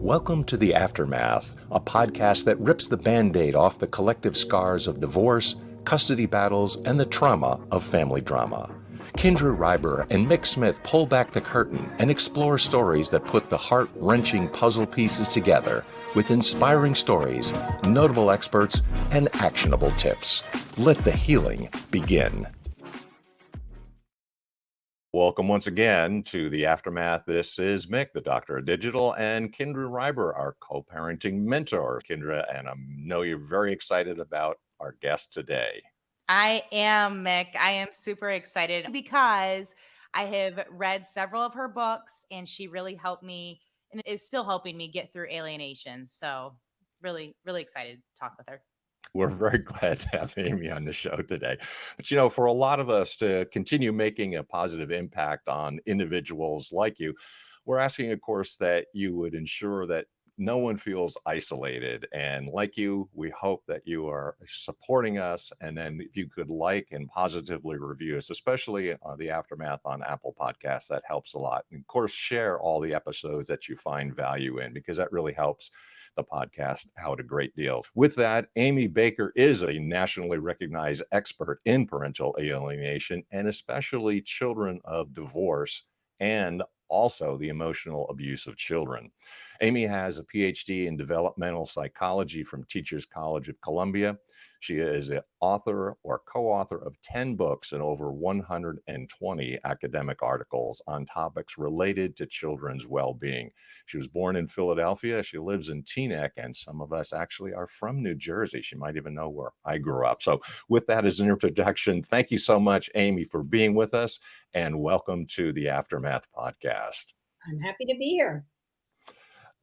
Welcome to The Aftermath, a podcast that rips the Band-Aid off the collective scars of divorce, custody battles, and the trauma of family drama. Kendra Reiber and Mick Smith pull back the curtain and explore stories that put the heart-wrenching puzzle pieces together with inspiring stories, notable experts, and actionable tips. Let the healing begin. Welcome once again to The Aftermath. This is Mick, the Doctor of Digital, and Kendra Reiber, our co-parenting mentor. Kendra, and I know you're very excited about our guest today. I am, Mick. I am super excited because I have read several of her books and she really helped me and is still helping me get through alienation. So really, really excited to talk with her. We're very glad to have Amy on the show today. But, for a lot of us to continue making a positive impact on individuals like you, we're asking, of course, that you would ensure that no one feels isolated. And like you, we hope that you are supporting us. And then if you could like and positively review us, especially the Aftermath on Apple Podcasts, that helps a lot. And of course, share all the episodes that you find value in, because that really helps the podcast out a great deal. With that, Amy Baker is a nationally recognized expert in parental alienation, and especially children of divorce and also the emotional abuse of children. Amy has a Ph.D. in developmental psychology from Teachers College of Columbia. She is an author or co-author of 10 books and over 120 academic articles on topics related to children's well-being. She was born in Philadelphia. She lives in Teaneck, and some of us actually are from New Jersey. She might even know where I grew up. So with that as an introduction, thank you so much, Amy, for being with us, and welcome to the Aftermath podcast. I'm happy to be here.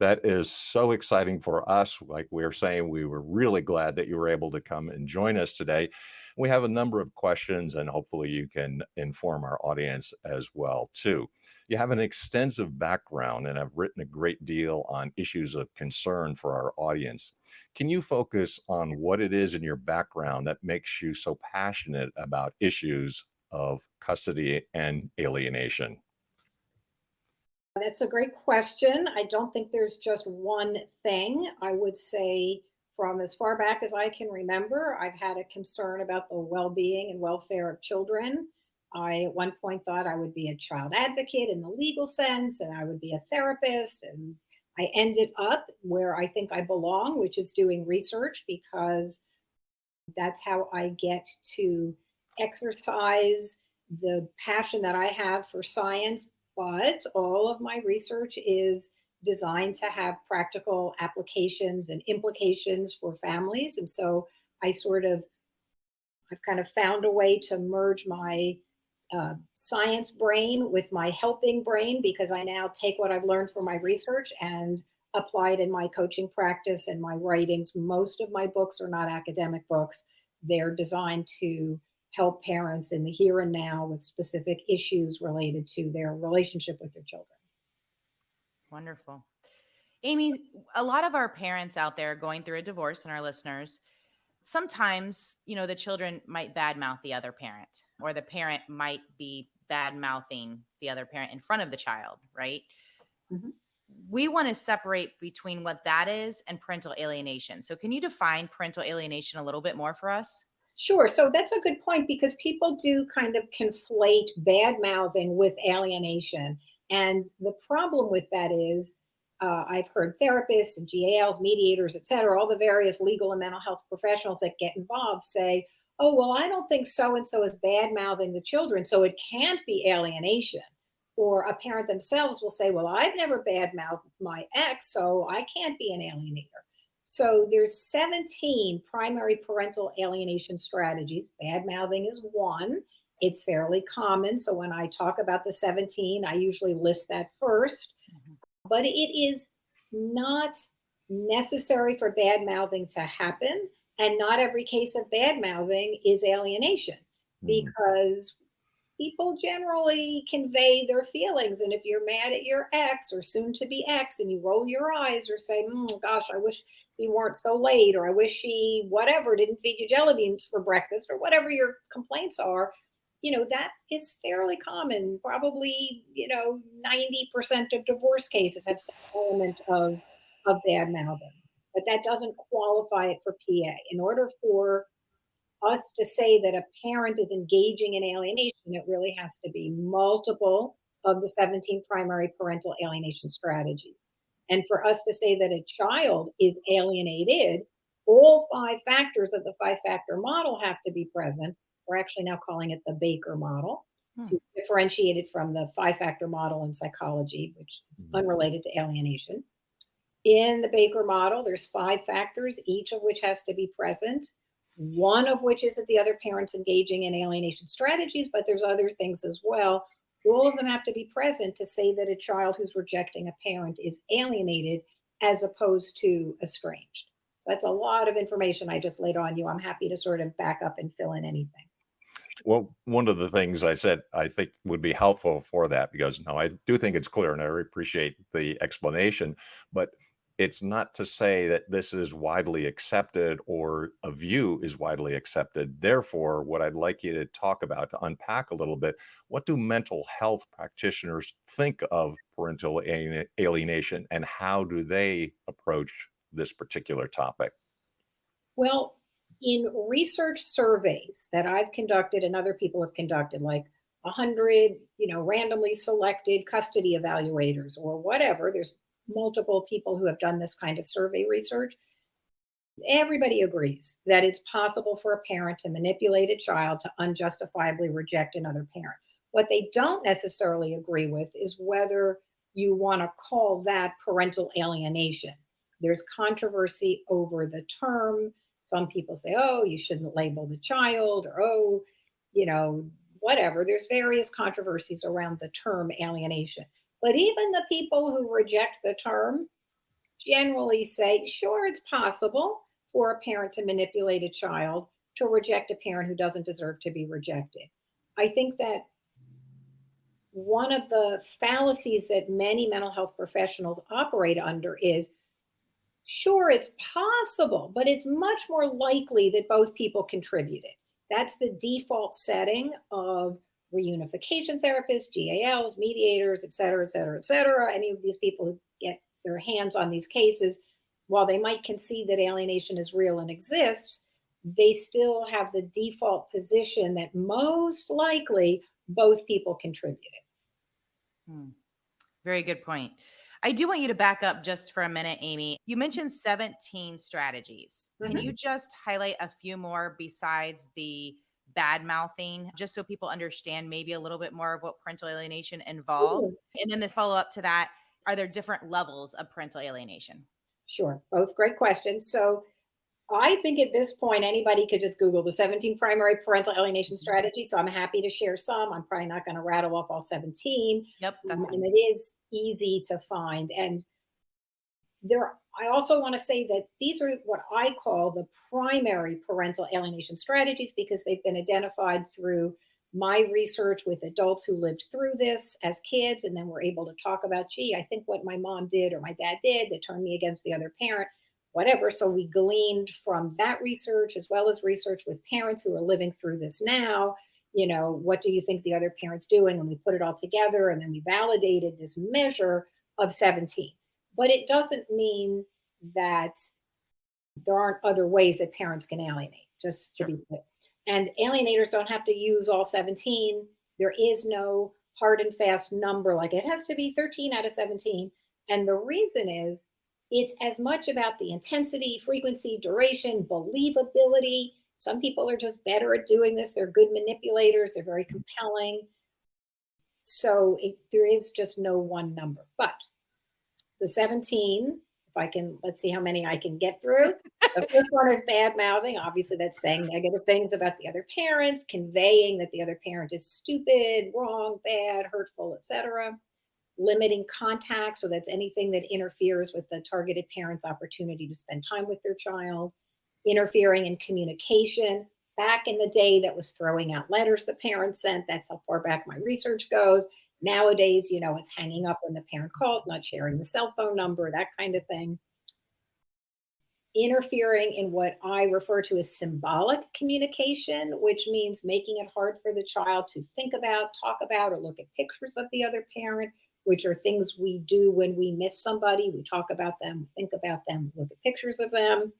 That is so exciting for us. Like we were saying, we were really glad that you were able to come and join us today. We have a number of questions, and hopefully you can inform our audience as well, too. You have an extensive background and have written a great deal on issues of concern for our audience. Can you focus on what it is in your background that makes you so passionate about issues of custody and alienation? That's a great question. I don't think there's just one thing. I would say from as far back as I can remember, I've had a concern about the well-being and welfare of children. I at one point thought I would be a child advocate in the legal sense, and I would be a therapist. And I ended up where I think I belong, which is doing research, because that's how I get to exercise the passion that I have for science. But all of my research is designed to have practical applications and implications for families. And so I've kind of found a way to merge my science brain with my helping brain, because I now take what I've learned from my research and apply it in my coaching practice and my writings. Most of my books are not academic books. They're designed to help parents in the here and now with specific issues related to their relationship with their children. Wonderful. Amy, a lot of our parents out there going through a divorce and our listeners, sometimes, the children might badmouth the other parent, or the parent might be bad mouthing the other parent in front of the child, right? Mm-hmm. We want to separate between what that is and parental alienation. So can you define parental alienation a little bit more for us? Sure. So that's a good point, because people do kind of conflate bad mouthing with alienation. And the problem with that is I've heard therapists and GALs, mediators, et cetera, all the various legal and mental health professionals that get involved say, oh, well, I don't think so-and-so is bad mouthing the children, so it can't be alienation. Or a parent themselves will say, well, I've never bad mouthed my ex, so I can't be an alienator. So there's 17 primary parental alienation strategies. Bad mouthing is one. It's fairly common. So when I talk about the 17, I usually list that first. Mm-hmm. But it is not necessary for bad mouthing to happen. And not every case of bad mouthing is alienation, because people generally convey their feelings. And if you're mad at your ex or soon to be ex and you roll your eyes or say, gosh, I wish he weren't so late, or I wish he, whatever, didn't feed you jelly beans for breakfast, or whatever your complaints are, that is fairly common. Probably, 90% of divorce cases have some element of of bad mouthing, but that doesn't qualify it for PA. In order for us to say that a parent is engaging in alienation, it really has to be multiple of the 17 primary parental alienation strategies. And for us to say that a child is alienated, all 5 factors of the 5 factor model have to be present. We're actually now calling it the Baker model to differentiate it from the 5 factor model in psychology, which is unrelated to alienation. In the Baker model, there's 5 factors, each of which has to be present. One of which is that the other parent's engaging in alienation strategies, but there's other things as well. All of them have to be present to say that a child who's rejecting a parent is alienated as opposed to estranged. That's a lot of information I just laid on you. I'm happy to sort of back up and fill in anything. Well, one of the things I said I think would be helpful for that, because no, I do think it's clear and I appreciate the explanation, but it's not to say that this is widely accepted or a view is widely accepted. Therefore, what I'd like you to talk about, to unpack a little bit, what do mental health practitioners think of parental alienation and how do they approach this particular topic? Well, in research surveys that I've conducted and other people have conducted, like 100, randomly selected custody evaluators or whatever, there's multiple people who have done this kind of survey research. Everybody agrees that it's possible for a parent to manipulate a child to unjustifiably reject another parent. What they don't necessarily agree with is whether you want to call that parental alienation. There's controversy over the term. Some people say, oh, you shouldn't label the child, or, oh, whatever. There's various controversies around the term alienation. But even the people who reject the term generally say, sure, it's possible for a parent to manipulate a child to reject a parent who doesn't deserve to be rejected. I think that one of the fallacies that many mental health professionals operate under is, sure, it's possible, but it's much more likely that both people contributed. That's the default setting of reunification therapists, GALs, mediators, et cetera, et cetera, et cetera. Any of these people who get their hands on these cases, while they might concede that alienation is real and exists, they still have the default position that most likely both people contributed. Very good point. I do want you to back up just for a minute, Amy. You mentioned 17 strategies. Can you just highlight a few more besides the bad mouthing, just so people understand maybe a little bit more of what parental alienation involves? And then this follow up to that, are there different levels of parental alienation? Sure. Both great questions. So I think at this point, anybody could just Google the 17 primary parental alienation strategies. So I'm happy to share some. I'm probably not going to rattle off all 17. Yep, that's and it is easy to find. And I also want to say that these are what I call the primary parental alienation strategies, because they've been identified through my research with adults who lived through this as kids. And then we're able to talk about, gee, I think what my mom did or my dad did that turned me against the other parent, whatever. So we gleaned from that research, as well as research with parents who are living through this now. What do you think the other parent's doing? And we put it all together, and then we validated this measure of 17. But it doesn't mean that there aren't other ways that parents can alienate, just to be clear. And alienators don't have to use all 17. There is no hard and fast number, like it has to be 13 out of 17. And the reason is, it's as much about the intensity, frequency, duration, believability. Some people are just better at doing this. They're good manipulators. They're very compelling. So there is just no one number. But the 17, let's see how many I can get through. The first one is bad mouthing. Obviously, that's saying negative things about the other parent, conveying that the other parent is stupid, wrong, bad, hurtful, etc. Limiting contact, so that's anything that interferes with the targeted parent's opportunity to spend time with their child. Interfering in communication. Back in the day, that was throwing out letters the parent sent. That's how far back my research goes. Nowadays, it's hanging up when the parent calls, not sharing the cell phone number, that kind of thing. Interfering in what I refer to as symbolic communication, which means making it hard for the child to think about, talk about, or look at pictures of the other parent. which are things we do when we miss somebody. We talk about them, think about them, look at pictures of them.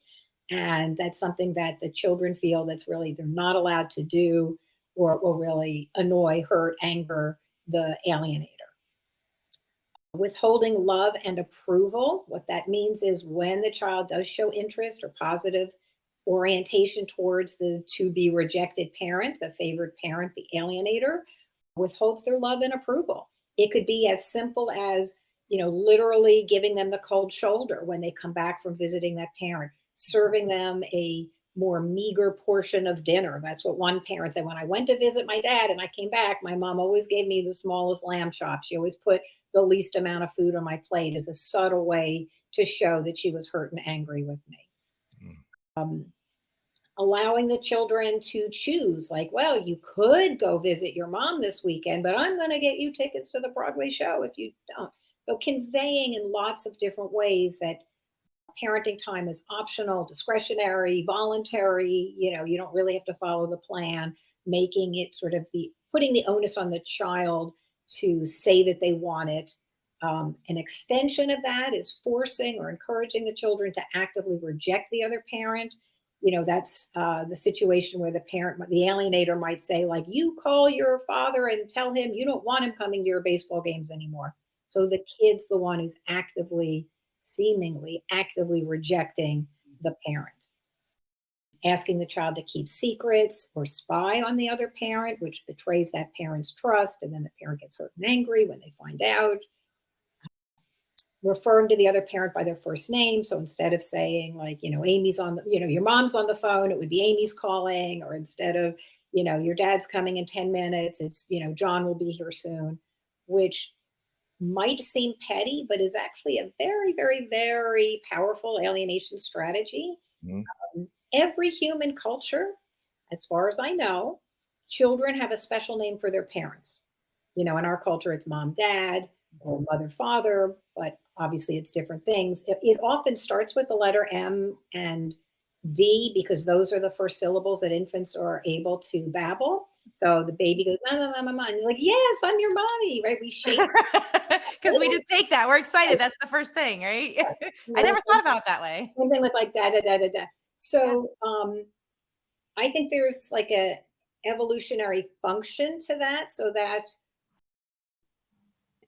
And that's something that the children feel that's really they're not allowed to do, or it will really annoy, hurt, anger the alienator. Withholding love and approval. What that means is when the child does show interest or positive orientation towards the to be rejected parent, the favored parent, the alienator, withholds their love and approval. It could be as simple as, literally giving them the cold shoulder when they come back from visiting that parent, serving them a more meager portion of dinner. That's what one parent said. When I went to visit my dad and I came back, my mom always gave me the smallest lamb chop. She always put the least amount of food on my plate as a subtle way to show that she was hurt and angry with me. Allowing the children to choose, like, well, you could go visit your mom this weekend, but I'm going to get you tickets to the Broadway show if you don't. So conveying in lots of different ways that parenting time is optional, discretionary, voluntary. You don't really have to follow the plan, making it sort of putting the onus on the child to say that they want it. An extension of that is forcing or encouraging the children to actively reject the other parent. That's the situation where the alienator might say, like, you call your father and tell him you don't want him coming to your baseball games anymore. So the kid's the one who's seemingly actively rejecting the parent. Asking the child to keep secrets or spy on the other parent, which betrays that parent's trust, and then the parent gets hurt and angry when they find out. Referring to the other parent by their first name. So instead of saying, like, Amy's on your mom's on the phone, it would be Amy's calling. Or instead of, your dad's coming in 10 minutes, it's, John will be here soon, which might seem petty, but is actually a very, very, very powerful alienation strategy. Every human culture, as far as I know, children have a special name for their parents. In our culture, it's mom, dad, or mother, father, but obviously it's different things. It often starts with the letter M and D because those are the first syllables that infants are able to babble. So the baby goes, mama, mama, mama. And you're like, yes, I'm your mommy, right? We shape. Because we just take that. We're excited. That's the first thing, right? I never thought about it that way. Same thing with like da, da, da, da, da. So I think there's like a evolutionary function to that. So that's,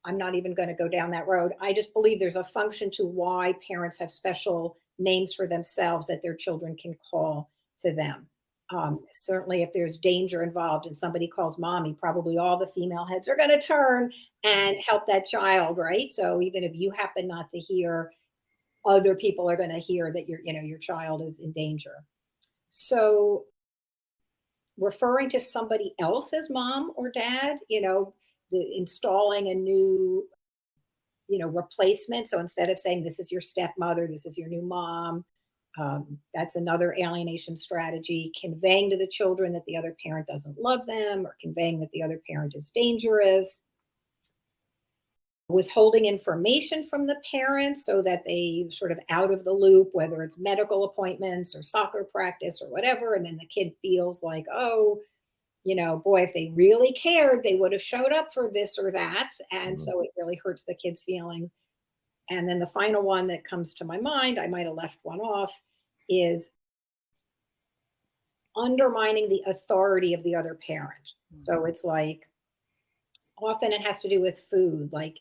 I'm not even going to go down that road. I just believe there's a function to why parents have special names for themselves that their children can call to them. Certainly if there's danger involved and somebody calls mommy, probably all the female heads are going to turn and help that child, right? So even if you happen not to hear, other people are going to hear that your child is in danger. So referring to somebody else as mom or dad, installing a new, replacement. So instead of saying this is your stepmother, this is your new mom, that's another alienation strategy. Conveying to the children that the other parent doesn't love them, or conveying that the other parent is dangerous. Withholding information from the parents so that they sort of out of the loop, whether it's medical appointments or soccer practice or whatever. And then the kid feels like, oh, boy, if they really cared, they would have showed up for this or that. And so it really hurts the kid's feelings. And then the final one that comes to my mind, I might have left one off, is undermining the authority of the other parent. So it's like, often it has to do with food. Like,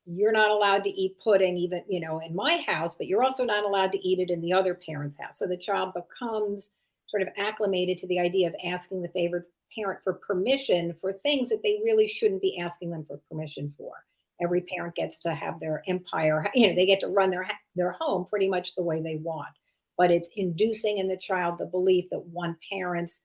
you're not allowed to eat pudding even, in my house, but you're also not allowed to eat it in the other parent's house. So the child becomes sort of acclimated to the idea of asking the favored parent for permission for things that they really shouldn't be asking them for permission for. Every parent gets to have their empire, they get to run their home pretty much the way they want. But it's inducing in the child the belief that one parent's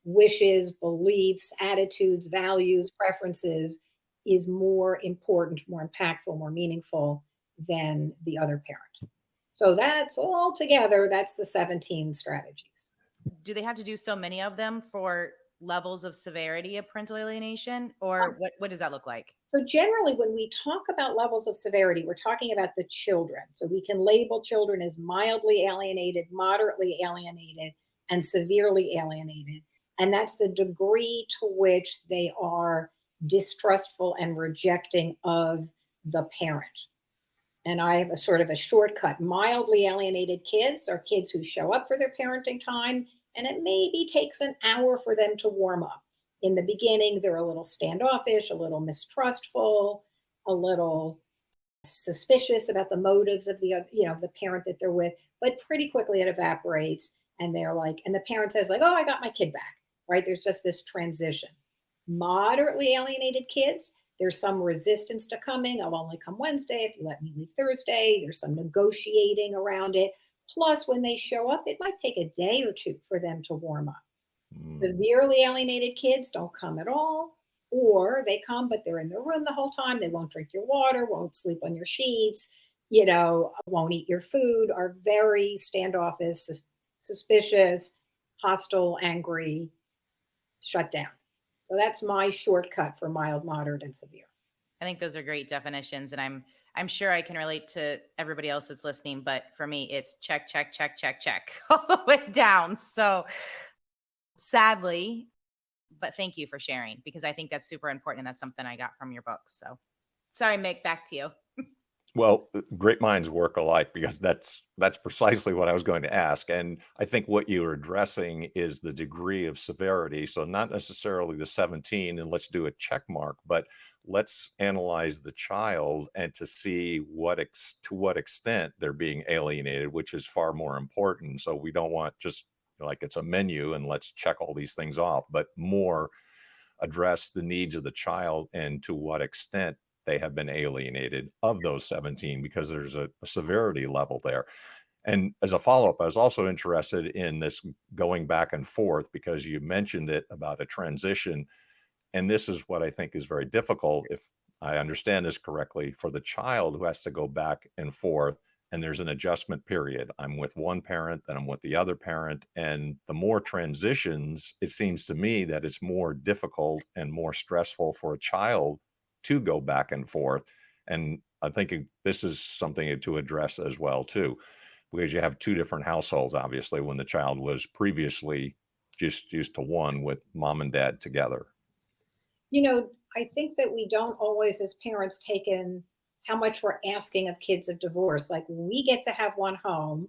wishes, beliefs, attitudes, values, preferences is more important, more impactful, more meaningful than the other parent. So that's all together, that's the 17 strategies. Do they have to do so many of them for levels of severity of parental alienation, or what does that look like? So generally, when we talk about levels of severity, we're talking about the children. So we can label children as mildly alienated, moderately alienated, and severely alienated. And that's the degree to which they are distrustful and rejecting of the parent. And I have a sort of a shortcut. Mildly alienated kids are kids who show up for their parenting time, and it maybe takes an hour for them to warm up. In the beginning, they're a little standoffish, a little mistrustful, a little suspicious about the motives of the parent that they're with, but pretty quickly it evaporates, and they're like, and the parent says like, oh, I got my kid back, right? There's just this transition. Moderately alienated kids, there's some resistance to coming. I'll only come Wednesday if you let me leave Thursday. There's some negotiating around it. Plus, when they show up, it might take a day or two for them to warm up. Severely alienated kids don't come at all, or they come, but they're in their room the whole time. They won't drink your water, won't sleep on your sheets, won't eat your food, are very standoffish, suspicious, hostile, angry, shut down. So that's my shortcut for mild, moderate, and severe. I think those are great definitions, and I'm sure I can relate to everybody else that's listening, but for me, it's check, check, check, check, check all the way down. So sadly, but thank you for sharing, because I think that's super important, and that's something I got from your books. So sorry, Mick, back to you. Well, great minds work alike, because that's precisely what I was going to ask. And I think what you're addressing is the degree of severity. So not necessarily the 17 and let's do a check mark, but let's analyze the child and to see to what extent they're being alienated, which is far more important. So we don't want just like it's a menu and let's check all these things off, but more address the needs of the child and to what extent they have been alienated of those 17, because there's a severity level there. And as a follow-up, I was also interested in this going back and forth, because you mentioned it about a transition. And this is what I think is very difficult, if I understand this correctly, for the child who has to go back and forth, and there's an adjustment period. I'm with one parent, then I'm with the other parent. And the more transitions, it seems to me that it's more difficult and more stressful for a child to go back and forth. And I think this is something to address as well, too, because you have two different households, obviously, when the child was previously just used to one with mom and dad together. I think that we don't always, as parents, take in how much we're asking of kids of divorce. Like, we get to have one home,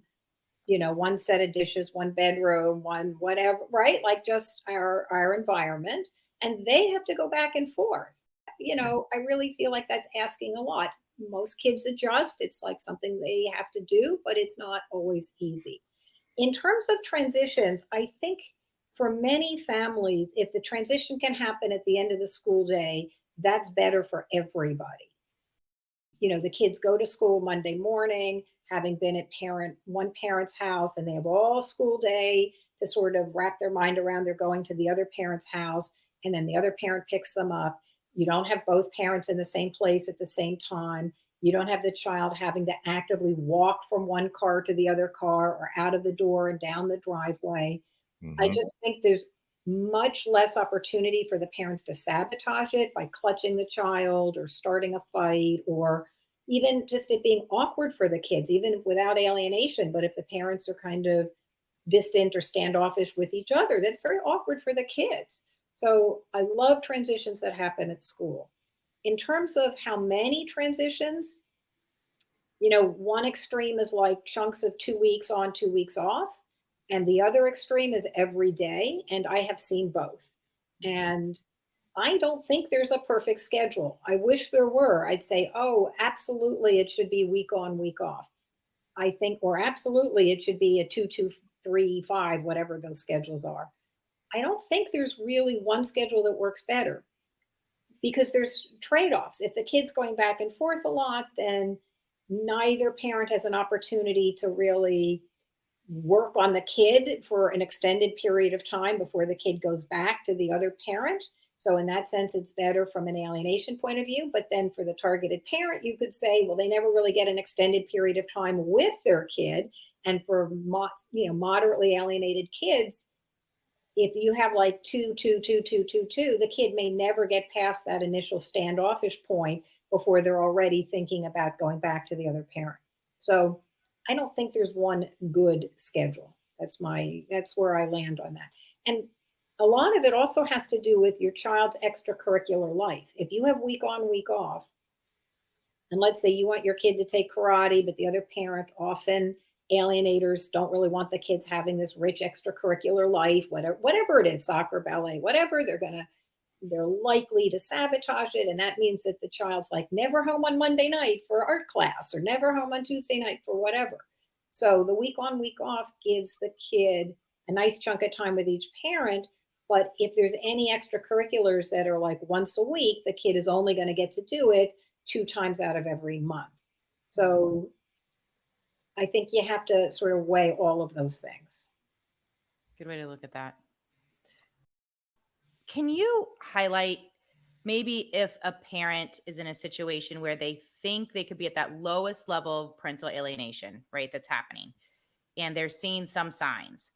one set of dishes, one bedroom, one whatever, right? Like just our environment. And they have to go back and forth. I really feel like that's asking a lot. Most kids adjust. It's like something they have to do, but it's not always easy. In terms of transitions, I think for many families, if the transition can happen at the end of the school day, that's better for everybody. The kids go to school Monday morning, having been at one parent's house, and they have all school day to sort of wrap their mind around they're going to the other parent's house, and then the other parent picks them up. You don't have both parents in the same place at the same time. You don't have the child having to actively walk from one car to the other car, or out of the door and down the driveway. I just think there's much less opportunity for the parents to sabotage it by clutching the child or starting a fight, or even just it being awkward for the kids, even without alienation. But if the parents are kind of distant or standoffish with each other, that's very awkward for the kids. So I love transitions that happen at school. In terms of how many transitions, one extreme is like chunks of 2 weeks on, 2 weeks off. And the other extreme is every day. And I have seen both. And I don't think there's a perfect schedule. I wish there were. I'd say, oh, absolutely, it should be week on, week off. I think, or absolutely, it should be a 2-2-3-5, whatever those schedules are. I don't think there's really one schedule that works better, because there's trade-offs. If the kid's going back and forth a lot, then neither parent has an opportunity to really work on the kid for an extended period of time before the kid goes back to the other parent. So in that sense, it's better from an alienation point of view. But then for the targeted parent, you could say, well, they never really get an extended period of time with their kid. And for moderately alienated kids, if you have like 2, 2, 2, 2, 2, 2, the kid may never get past that initial standoffish point before they're already thinking about going back to the other parent. So I don't think there's one good schedule. That's where I land on that. And a lot of it also has to do with your child's extracurricular life. If you have week on, week off, And let's say you want your kid to take karate, but the other parent, often alienators, don't really want the kids having this rich extracurricular life, whatever it is, soccer, ballet, whatever, they're likely to sabotage it. And that means that the child's like never home on Monday night for art class or never home on Tuesday night for whatever. So the week on, week off gives the kid a nice chunk of time with each parent. But if there's any extracurriculars that are like once a week, the kid is only going to get to do it 2 times out of every month. So I think you have to sort of weigh all of those things. Good way to look at that. Can you highlight maybe if a parent is in a situation where they think they could be at that lowest level of parental alienation, right? That's happening, and they're seeing some signs,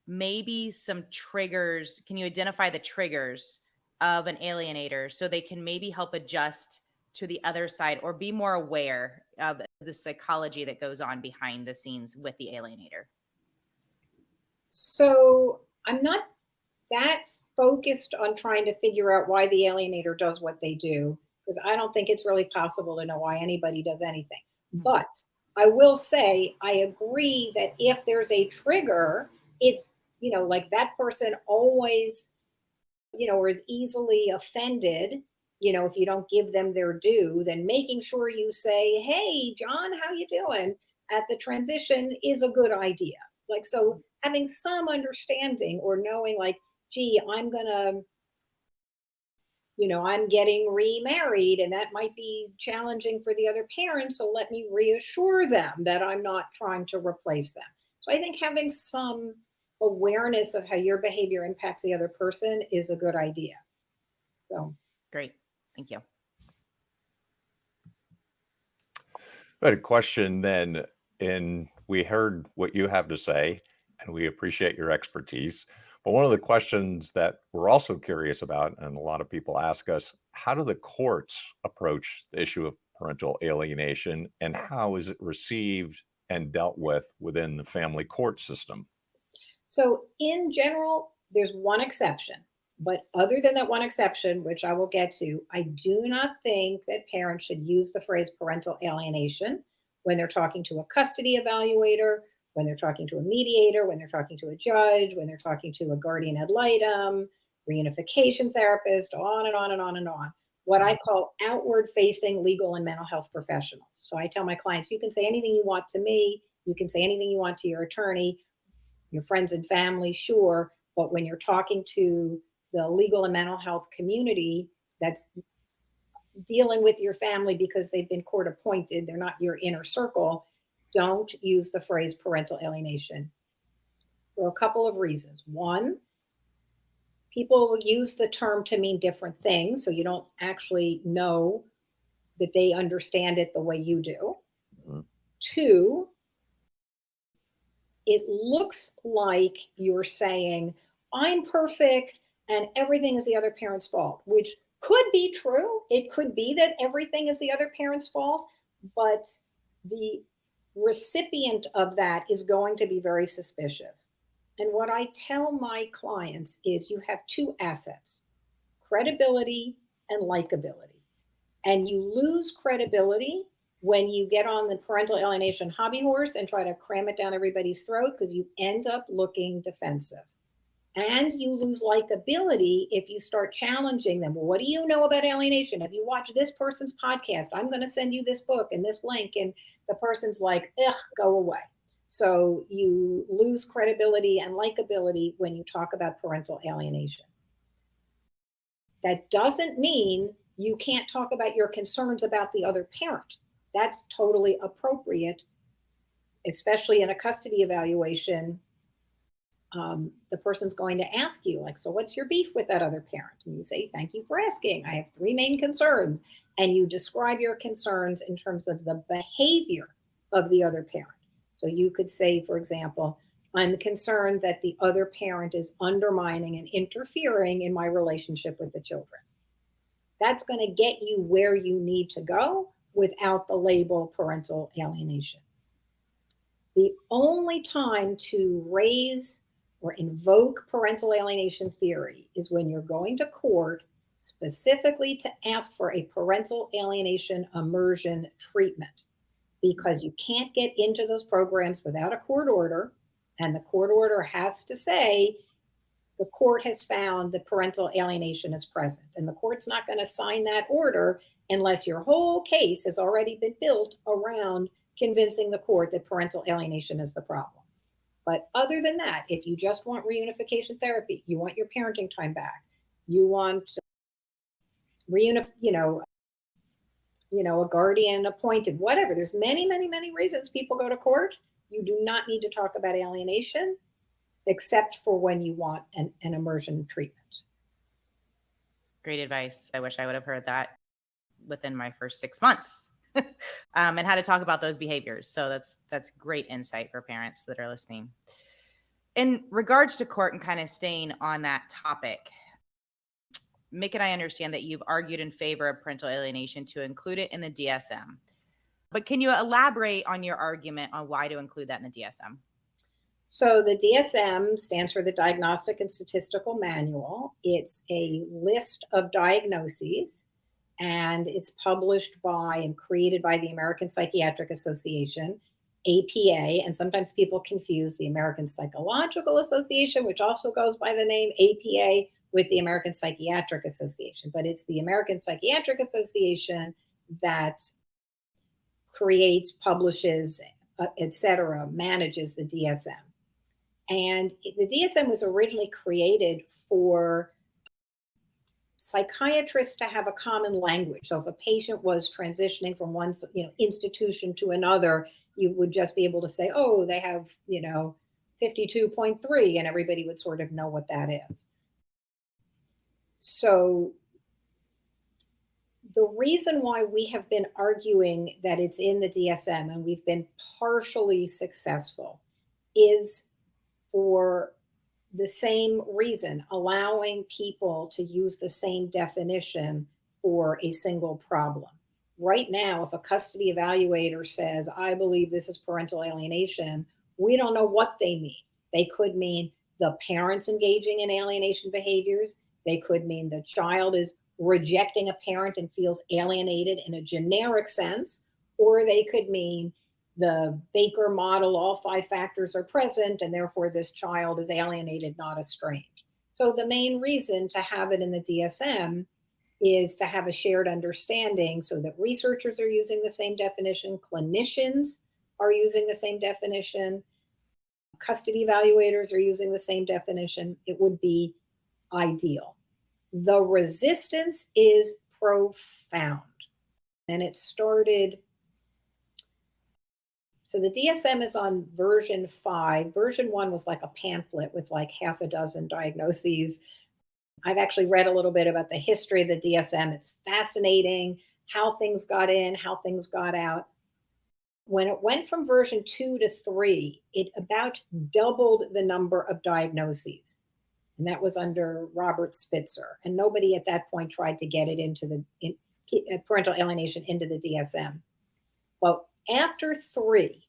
maybe some triggers. Can you identify the triggers of an alienator so they can maybe help adjust to the other side or be more aware of the psychology that goes on behind the scenes with the alienator? So I'm not that focused on trying to figure out why the alienator does what they do, because I don't think it's really possible to know why anybody does anything. But I will say, I agree that if there's a trigger, it's, like that person always, or is easily offended, if you don't give them their due, then making sure you say, hey, John, how you doing at the transition is a good idea. Like, so having some understanding or knowing like, gee, I'm getting remarried and that might be challenging for the other parent. So let me reassure them that I'm not trying to replace them. So I think having some awareness of how your behavior impacts the other person is a good idea. So Great. Thank you. I had a question then, and we heard what you have to say, and we appreciate your expertise. But one of the questions that we're also curious about, and a lot of people ask us, how do the courts approach the issue of parental alienation, and how is it received and dealt with within the family court system? So in general, there's one exception. But other than that one exception, which I will get to, I do not think that parents should use the phrase parental alienation when they're talking to a custody evaluator, when they're talking to a mediator, when they're talking to a judge, when they're talking to a guardian ad litem, reunification therapist, on and on and on and on. What I call outward facing legal and mental health professionals. So I tell my clients, you can say anything you want to me, you can say anything you want to your attorney, your friends and family, sure. But when you're talking to the legal and mental health community that's dealing with your family because they've been court appointed, they're not your inner circle, don't use the phrase parental alienation for a couple of reasons. One, people use the term to mean different things, so you don't actually know that they understand it the way you do. Mhm. Two, it looks like you're saying, I'm perfect and everything is the other parent's fault, which could be true. It could be that everything is the other parent's fault, but the recipient of that is going to be very suspicious. And what I tell my clients is you have 2 assets, credibility and likability. And you lose credibility when you get on the parental alienation hobby horse and try to cram it down everybody's throat because you end up looking defensive. And you lose likability if you start challenging them. Well, what do you know about alienation? Have you watched this person's podcast? I'm going to send you this book and this link. And the person's like, ugh, go away. So you lose credibility and likability when you talk about parental alienation. That doesn't mean you can't talk about your concerns about the other parent. That's totally appropriate, especially in a custody evaluation. The person's going to ask you, like, so what's your beef with that other parent? And you say, thank you for asking. I have 3 main concerns. And you describe your concerns in terms of the behavior of the other parent. So you could say, for example, I'm concerned that the other parent is undermining and interfering in my relationship with the children. That's going to get you where you need to go without the label parental alienation. The only time to raise or invoke parental alienation theory is when you're going to court specifically to ask for a parental alienation immersion treatment, because you can't get into those programs without a court order. And the court order has to say the court has found that parental alienation is present. And the court's not going to sign that order unless your whole case has already been built around convincing the court that parental alienation is the problem. But other than that, if you just want reunification therapy, you want your parenting time back, you want a guardian appointed, whatever. There's many, many, many reasons people go to court. You do not need to talk about alienation, except for when you want an immersion treatment. Great advice. I wish I would have heard that within my first 6 months. And how to talk about those behaviors. So that's great insight for parents that are listening. In regards to court and kind of staying on that topic, Mick and I understand that you've argued in favor of parental alienation to include it in the DSM. But can you elaborate on your argument on why to include that in the DSM? So the DSM stands for the Diagnostic and Statistical Manual. It's a list of diagnoses, and it's published by and created by the American Psychiatric Association, APA, and sometimes people confuse the American Psychological Association, which also goes by the name APA, with the American Psychiatric Association. But it's the American Psychiatric Association that creates, publishes, etc., manages the DSM. And the DSM was originally created for psychiatrists to have a common language. So if a patient was transitioning from one institution to another, you would just be able to say, oh, they have 52.3, and everybody would sort of know what that is. So the reason why we have been arguing that it's in the DSM, and we've been partially successful, is for the same reason, allowing people to use the same definition for a single problem. Right now, if a custody evaluator says, I believe this is parental alienation, we don't know what they mean. They could mean the parents engaging in alienation behaviors. They could mean the child is rejecting a parent and feels alienated in a generic sense, or they could mean the Baker model, all 5 factors are present, and therefore this child is alienated, not estranged. So the main reason to have it in the DSM is to have a shared understanding so that researchers are using the same definition, clinicians are using the same definition, custody evaluators are using the same definition. It would be ideal. The resistance is profound, and it started. So the DSM is on version 5. Version 1 was like a pamphlet with like half a dozen diagnoses. I've actually read a little bit about the history of the DSM. It's fascinating how things got in, how things got out. When it went from version 2 to 3, it about doubled the number of diagnoses. And that was under Robert Spitzer. And nobody at that point tried to get it into parental alienation into the DSM. Well, after 3,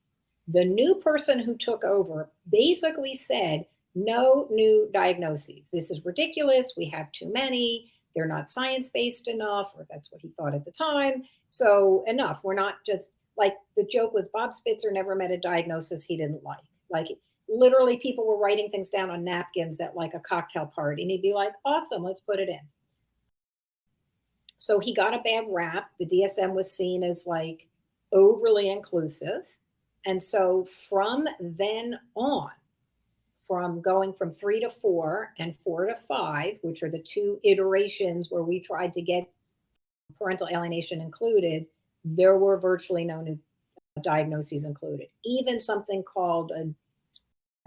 the new person who took over basically said, no new diagnoses. This is ridiculous. We have too many. They're not science-based enough, or that's what he thought at the time. So enough. We're not just like, the joke was Bob Spitzer never met a diagnosis he didn't like. Like, literally people were writing things down on napkins at like a cocktail party, and he'd be like, awesome, let's put it in. So he got a bad rap. The DSM was seen as like overly inclusive. And so from then on, from going from 3 to 4 and 4 to 5, which are the 2 iterations where we tried to get parental alienation included, there were virtually no new diagnoses included. Even something called,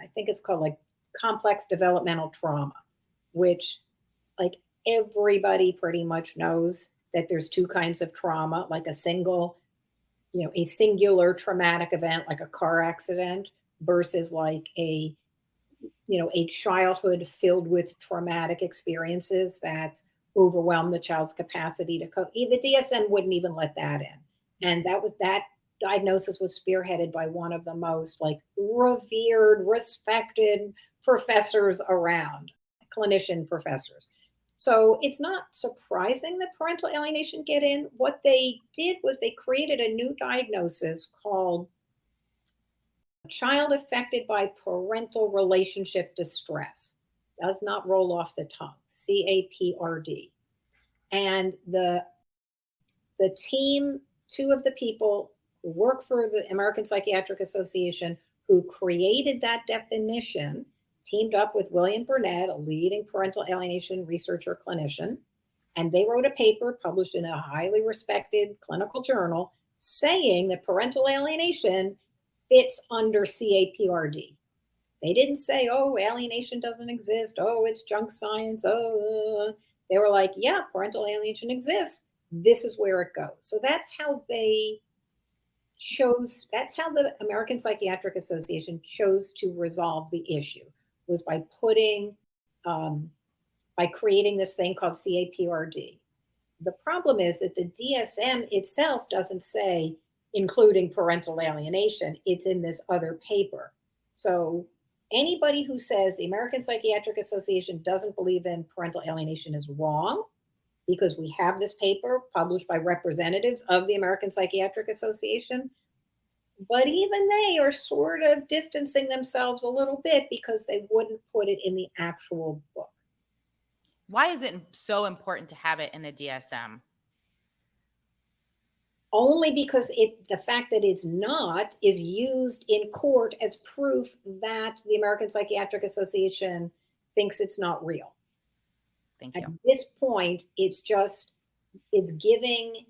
I think it's called like complex developmental trauma, which like everybody pretty much knows that there's 2 kinds of trauma, like a singular traumatic event, like a car accident, versus like a childhood filled with traumatic experiences that overwhelm the child's capacity to cope. The DSM wouldn't even let that in. And that diagnosis was spearheaded by one of the most like revered, respected professors around, clinician professors. So it's not surprising that parental alienation get in. What they did was they created a new diagnosis called child affected by parental relationship distress. Does not roll off the tongue. CAPRD. And the team, two of the people who work for the American Psychiatric Association who created that definition, teamed up with William Burnett, a leading parental alienation researcher clinician, and they wrote a paper published in a highly respected clinical journal saying that parental alienation fits under CAPRD. They didn't say, oh, alienation doesn't exist. Oh, it's junk science. Oh, they were like, yeah, parental alienation exists. This is where it goes. So that's how they chose, that's how the American Psychiatric Association chose to resolve the issue, was by by creating this thing called CAPRD. The problem is that the DSM itself doesn't say including parental alienation. It's in this other paper. So anybody who says the American Psychiatric Association doesn't believe in parental alienation is wrong, because we have this paper published by representatives of the American Psychiatric Association. But even they are sort of distancing themselves a little bit because they wouldn't put it in the actual book. Why is it so important to have it in the DSM? Only because the fact that it's not is used in court as proof that the American Psychiatric Association thinks it's not real. Thank you. At this point, it's giving,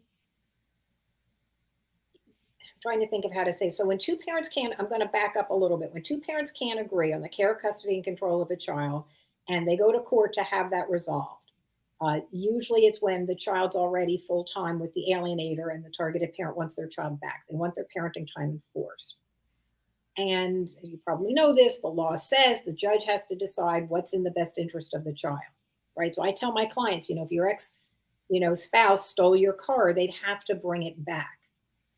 I'm trying to think of how to say. So when two parents I'm going to back up a little bit. When two parents can't agree on the care, custody, and control of a child, and they go to court to have that resolved, usually it's when the child's already full-time with the alienator and the targeted parent wants their child back. They want their parenting time enforced. And you probably know this, the law says the judge has to decide what's in the best interest of the child, right? So I tell my clients, if your spouse stole your car, they'd have to bring it back,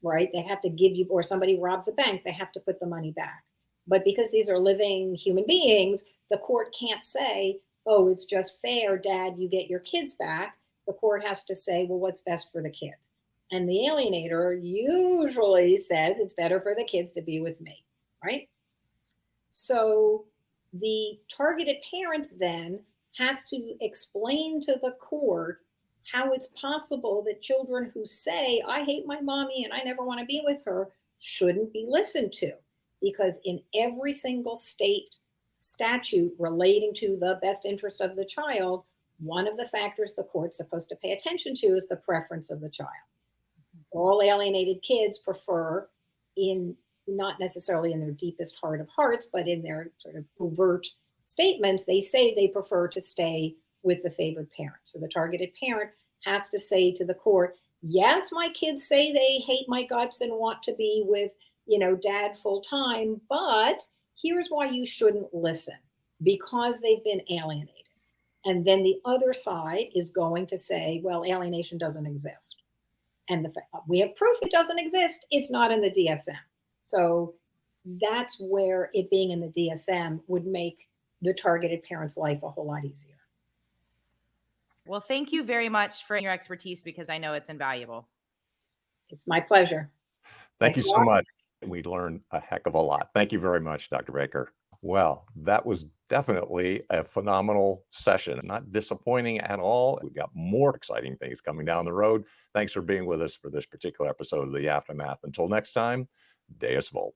right? They'd have to give you, or somebody robs a bank, they have to put the money back. But because these are living human beings, the court can't say, oh, it's just fair, Dad, you get your kids back. The court has to say, well, what's best for the kids? And the alienator usually says it's better for the kids to be with me, right? So the targeted parent then has to explain to the court how it's possible that children who say, I hate my mommy and I never want to be with her, shouldn't be listened to. Because in every single state statute relating to the best interest of the child, one of the factors the court's supposed to pay attention to is the preference of the child. All alienated kids prefer, not necessarily in their deepest heart of hearts, but in their sort of overt statements, they say they prefer to stay with the favored parent. So the targeted parent has to say to the court, yes, my kids say they hate my guts and want to be with, Dad full time, but here's why you shouldn't listen, because they've been alienated. And then the other side is going to say, well, alienation doesn't exist. And we have proof it doesn't exist. It's not in the DSM. So that's where it being in the DSM would make the targeted parent's life a whole lot easier. Well, thank you very much for your expertise, because I know it's invaluable. It's my pleasure. Thank you so much. We learned a heck of a lot. Thank you very much, Dr. Baker. Well, that was definitely a phenomenal session. Not disappointing at all. We've got more exciting things coming down the road. Thanks for being with us for this particular episode of The Aftermath. Until next time, Deus Volt.